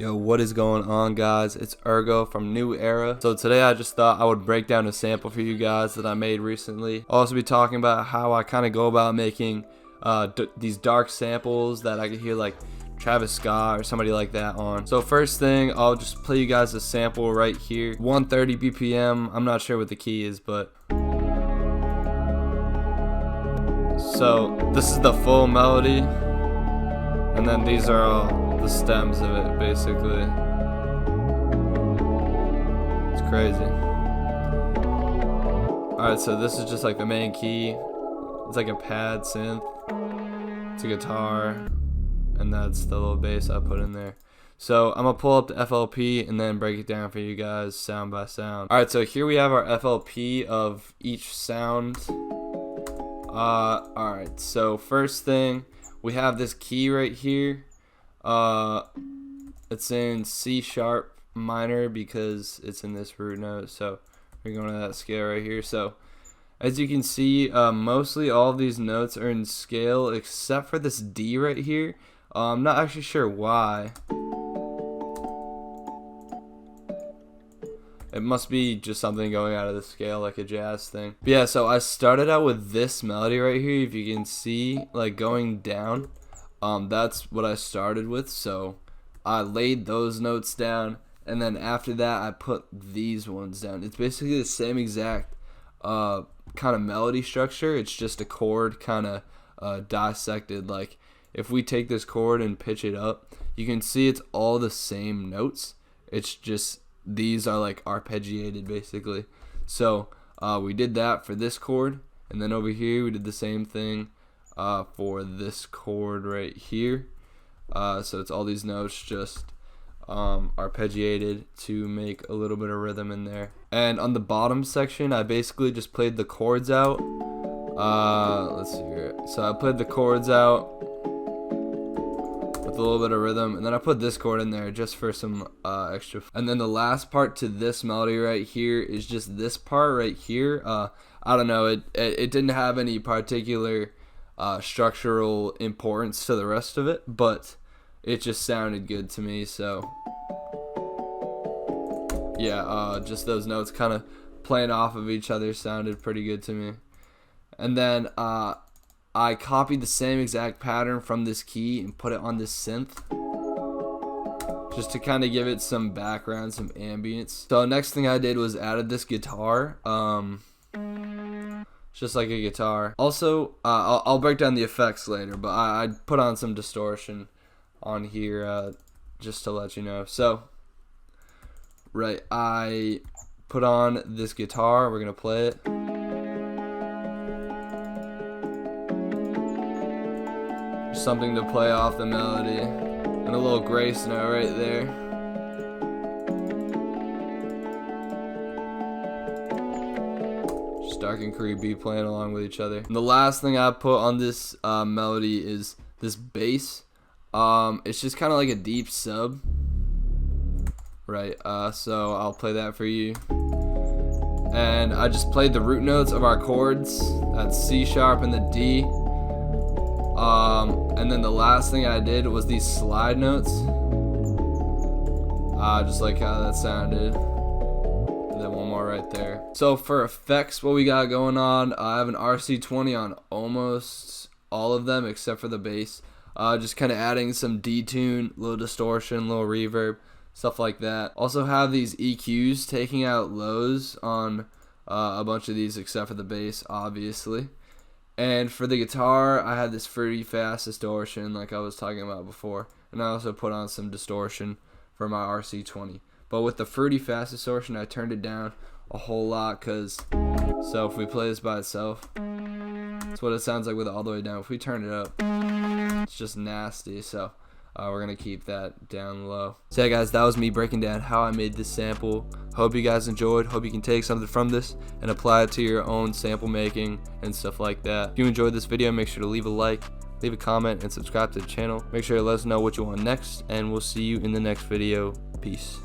Yo, what is going on, guys? It's Ergo from New Era. So today I just thought I would break down a sample for you guys that I made recently. I'll also be talking about how I kind of go about making these dark samples that I could hear like Travis Scott or somebody like that on. So first thing, I'll just play you guys a sample right here. 130 BPM. I'm not sure what the key is, but so this is the full melody, and then these are all the stems of it, basically. It's crazy. Alright, so this is just like the main key. It's like a pad synth. It's a guitar, and that's the little bass I put in there. So I'm gonna pull up the FLP and then break it down for you guys sound by sound. Alright, so here we have our FLP of each sound. Alright, so first thing, we have this key right here. It's in C sharp minor because it's in this root note, so we're going to that scale right here. So as you can see, mostly all of these notes are in scale except for this D right here. I'm not actually sure why. It must be just something going out of the scale, like a jazz thing. But yeah, so I started out with this melody right here. If you can see, like going down, that's what I started with. So I laid those notes down, and then after that I put these ones down. It's basically the same exact kind of melody structure. It's just a chord kind of dissected. Like if we take this chord and pitch it up, you can see it's all the same notes. It's just these are like arpeggiated basically. So we did that for this chord, and then over here we did the same thing for this chord right here. So it's all these notes just arpeggiated to make a little bit of rhythm in there. And on the bottom section, I basically just played the chords out. Let's see here. So I played the chords out with a little bit of rhythm, and then I put this chord in there just for some extra. And then the last part to this melody right here is just this part right here. I don't know, it didn't have any particular structural importance to the rest of it, but it just sounded good to me. So yeah, just those notes kind of playing off of each other sounded pretty good to me. And then I copied the same exact pattern from this key and put it on this synth just to kind of give it some background, some ambience. So next thing I did was added this guitar. Just like a guitar. Also, I'll break down the effects later, but I put on some distortion on here just to let you know. So, right, I put on this guitar. We're gonna play it. Just something to play off the melody, and a little grace note right there. Dark and creepy playing along with each other. And the last thing I put on this melody is this bass. It's just kind of like a deep sub, right? So I'll play that for you. And I just played the root notes of our chords. That's C sharp and the D. And then the last thing I did was these slide notes. Just like how that sounded. One more right there. So for effects, what we got going on, I have an RC20 on almost all of them except for the bass. Just kind of adding some detune, little distortion, little reverb, stuff like that. Also have these EQs taking out lows on a bunch of these except for the bass, obviously. And for the guitar, I had this fruity fast distortion like I was talking about before, and I also put on some distortion for my RC20. But with the fruity fast distortion, I turned it down a whole lot, because so if we play this by itself, that's what it sounds like with it all the way down. If we turn it up, it's just nasty. So we're gonna keep that down low. So yeah, guys, that was me breaking down how I made this sample. Hope you guys enjoyed. Hope you can take something from this and apply it to your own sample making and stuff like that. If you enjoyed this video, make sure to leave a like, leave a comment, and subscribe to the channel. Make sure to let us know what you want next, and we'll see you in the next video. Peace.